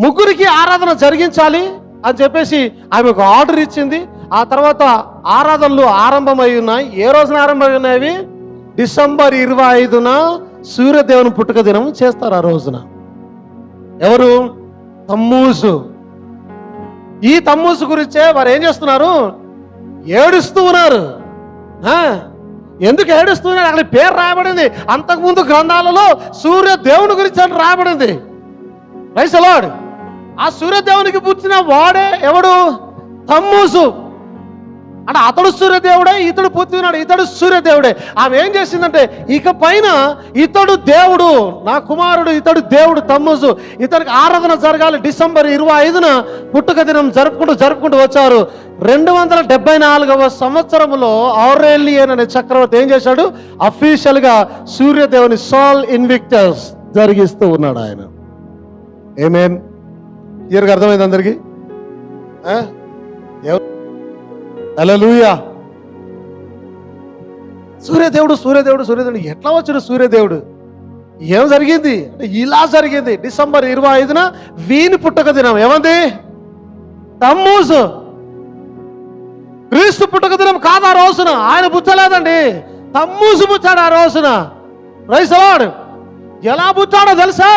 ముగ్గురికి ఆరాధన జరిగించాలి అని చెప్పేసి ఆమె ఒక ఆర్డర్ ఇచ్చింది. ఆ తర్వాత ఆరాధనలు ఆరంభమై ఉన్నాయి. ఏ రోజున ఆరంభమై ఉన్నాయి? డిసెంబర్ 25న సూర్యదేవుని పుట్టుక దినం చేస్తారు. ఆ రోజున ఎవరు? తమ్మూజు. ఈ తమ్మూజు గురించే వారు ఏం చేస్తున్నారు? ఏడుస్తూ ఉన్నారు. ఎందుకు ఏడుస్తున్నారు? అక్కడ పేరు రాయబడింది. అంతకుముందు గ్రంథాలలో సూర్యదేవుని గురించి అని రాయబడింది. Praise the lord. ఆ సూర్యదేవునికి పుట్టిన వాడే ఎవడు? తమ్మూజు. అంటే అతడు సూర్యదేవుడే, ఇతడు పుట్టినాడు, ఇతడు సూర్యదేవుడే. ఆమె ఏం చేసిందంటే, ఇక పైన ఇతడు దేవుడు, నా కుమారుడు ఇతడు దేవుడు తమ్మూజు, ఇతనికి ఆరాధన జరగాలి. డిసెంబర్ 25న పుట్టుక దినం జరుపుకుంటూ వచ్చారు. 274వ సంవత్సరంలో ఔరేలియన్ అనే చక్రవర్తి ఏం చేశాడు? అఫీషియల్ గా సూర్యదేవుని సోల్ ఇన్విక్టస్ జరిగిస్తూ ఉన్నాడు ఆయన. ఆమేన్. క్లియర్గా అర్థమైంది అందరికి? హల్లెలూయా. సూర్యదేవుడు ఎట్లా వచ్చాడు? సూర్యదేవుడు ఏం జరిగింది అంటే ఇలా జరిగింది. డిసెంబర్ 25న వీని పుట్టుక దినం. ఏమంది? తమ్మూజు. క్రీస్తు పుట్టుక దినం కాదు ఆ రోజున. ఆయన పుట్టలేదండి, తమ్మూజు పుట్టాడు ఆ రోజున. Praise the lord. ఎలా పుట్టాడో తెలుసా?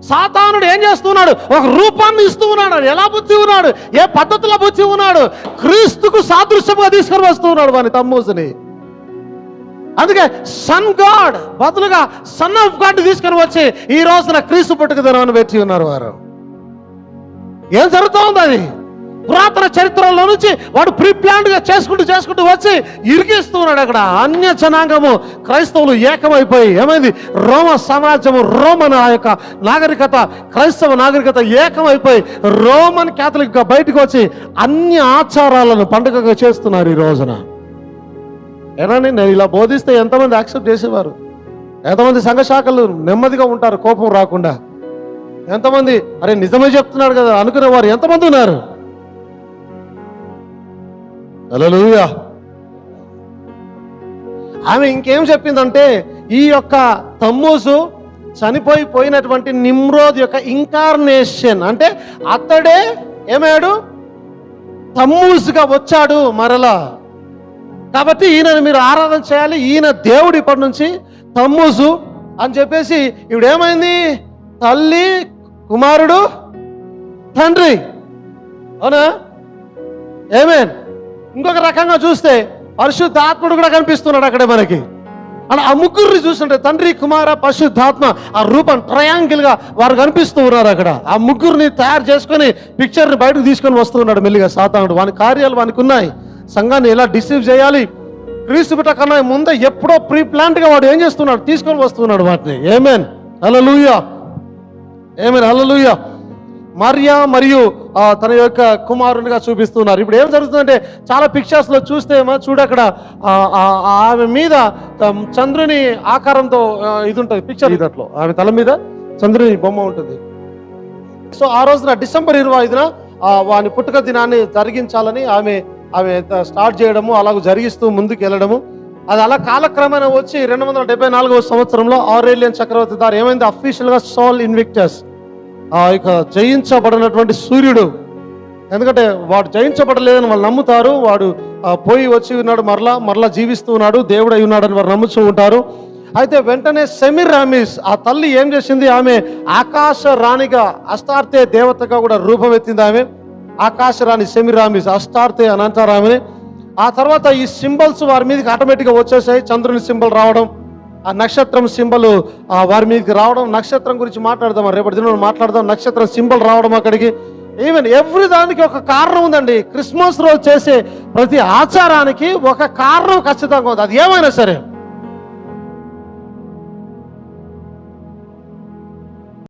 సాతానుడు ఏం చేస్తున్నాడు? ఒక రూపాన్ని ఇస్తూ ఉన్నాడు. ఎలా బుద్ధి ఉన్నాడు? ఏ పద్ధతిలో బుద్ధి ఉన్నాడు? క్రీస్తుకు సాదృశ్యంగా తీసుకొని వస్తూ ఉన్నాడు వాని తమ్మూజుని. అందుకే సన్ గాడ్ బదులుగా సన్ ఆఫ్ గాడ్ తీసుకొని వచ్చి ఈ రోజున క్రీస్తు పుట్టుక దినాన్ని పెట్టి ఉన్నారు వారు. ఏం జరుగుతూ ఉంది? అది పురాతన చరిత్రలో నుంచి వాడు ప్రీప్లాన్డ్ గా చేసుకుంటూ వచ్చి ఇరికిస్తూ ఉన్నాడు. అక్కడ అన్య జనాంగము క్రైస్తవులు ఏకమైపోయి ఏమైంది? రోమ సమాజము, రోమన్ ఆ యొక్క నాగరికత, క్రైస్తవ నాగరికత ఏకమైపోయి రోమన్ క్యాథలిక్ గా బయటకు వచ్చి అన్య ఆచారాలను పండుగగా చేస్తున్నారు ఈ రోజున. ఏనండి, నేను ఇలా బోధిస్తే ఎంతమంది యాక్సెప్ట్ చేసేవారు? ఎంతమంది సంఘ శాఖలు నెమ్మదిగా ఉంటారు కోపం రాకుండా? ఎంతమంది అరే నిజమే చెప్తున్నాడు కదా అనుకునేవారు ఎంతమంది ఉన్నారు? హల్లెలూయా. ఆమె ఇంకేం చెప్పిందంటే, ఈ యొక్క తమ్మూజు చనిపోయినటువంటి నిమ్రోద్ యొక్క ఇంకార్నేషన్, అంటే అతడే ఏమయ్యాడు? తమ్మూజుగా వచ్చాడు మరలా. కాబట్టి ఈయనని మీరు ఆరాధన చేయాలి, ఈయన దేవుడు ఇప్పటి నుంచి తమ్మూజు అని చెప్పేసి ఇప్పుడు ఏమైంది? తల్లి, కుమారుడు, తండ్రి. అవునా? ఆమేన్. ఇంకొక రకంగా చూస్తే పరిశుద్ధాత్ముడు కూడా కనిపిస్తున్నాడు అక్కడే మనకి. అంటే ఆ ముగ్గురిని చూస్తుంటే తండ్రి, కుమార, పరిశుద్ధాత్మ ఆ రూపం ట్రయాంగిల్ గా వారు కనిపిస్తూ ఉన్నారు అక్కడ. ఆ ముగ్గురిని తయారు చేసుకొని పిక్చర్ని బయటకు తీసుకొని వస్తూ ఉన్నాడు మెల్లిగా సాతానుడు. వాని కార్యాలు వానికి ఉన్నాయి. సంఘాన్ని ఎలా డిసీవ్ చేయాలి, క్రీస్తు పుట్ట కన్నా ముందే ఎప్పుడో ప్రీ ప్లాన్డ్ గా వాడు ఏం చేస్తున్నాడు? తీసుకొని వస్తున్నాడు వాటిని. ఆమేన్. హల్లెలూయా. ఆమేన్. హల్లెలూయా. మరియా మరియు తన యొక్క కుమారునిగా చూపిస్తున్నారు. ఇప్పుడు ఏం జరుగుతుందంటే, చాలా పిక్చర్స్ లో చూస్తే చూడక్కడ ఆమె మీద చంద్రుని ఆకారంతో ఇది ఉంటుంది పిక్చర్. ఇదట్లో ఆమె తల మీద చంద్రుని బొమ్మ ఉంటుంది. సో ఆ రోజున డిసెంబర్ 25న వాని పుట్టుక దినాన్ని జరిగించాలని ఆమె స్టార్ట్ చేయడము, అలాగ జరిగిస్తూ ముందుకు వెళ్ళడము. అది అలా కాలక్రమేణా వచ్చి 274వ సంవత్సరంలో ఔరేలియన్ చక్రవర్తి ద్వారా ఏమైంది? అఫీషియల్ గా సోల్ ఇన్విక్టస్, ఇక జయించబడినటువంటి సూర్యుడు. ఎందుకంటే వాడు జయించబడలేదని వాళ్ళు నమ్ముతారు. వాడు పోయి వచ్చి ఉన్నాడు, మరలా జీవిస్తూ ఉన్నాడు, దేవుడు అయి ఉన్నాడని వారు నమ్ముతూ ఉంటారు. అయితే వెంటనే సెమిరామిస్ ఆ తల్లి ఏం చేసింది? ఆమె ఆకాశ రాణిగా, అష్టార్తే దేవతగా కూడా రూపమెత్తింది. ఆమె ఆకాశ రాణి సెమిరామిస్, అష్టార్తే అని అంటారు ఆమెని. ఆ తర్వాత ఈ సింబల్స్ వారి మీదకి ఆటోమేటిక్గా వచ్చేసాయి. చంద్రుని సింబల్ రావడం, ఆ నక్షత్రం సింబల్ వారి మీదకి రావడం. నక్షత్రం గురించి మాట్లాడదాం, రేపటి దినం మాట్లాడదాం. నక్షత్రం సింబల్ రావడం అక్కడికి. ఈవెన్ ఎవ్రీ దానికి ఒక కారణం ఉందండి. క్రిస్మస్ రోజు చేసే ప్రతి ఆచారానికి ఒక కారణం ఖచ్చితంగా ఉంది. అది ఏమైనా సరే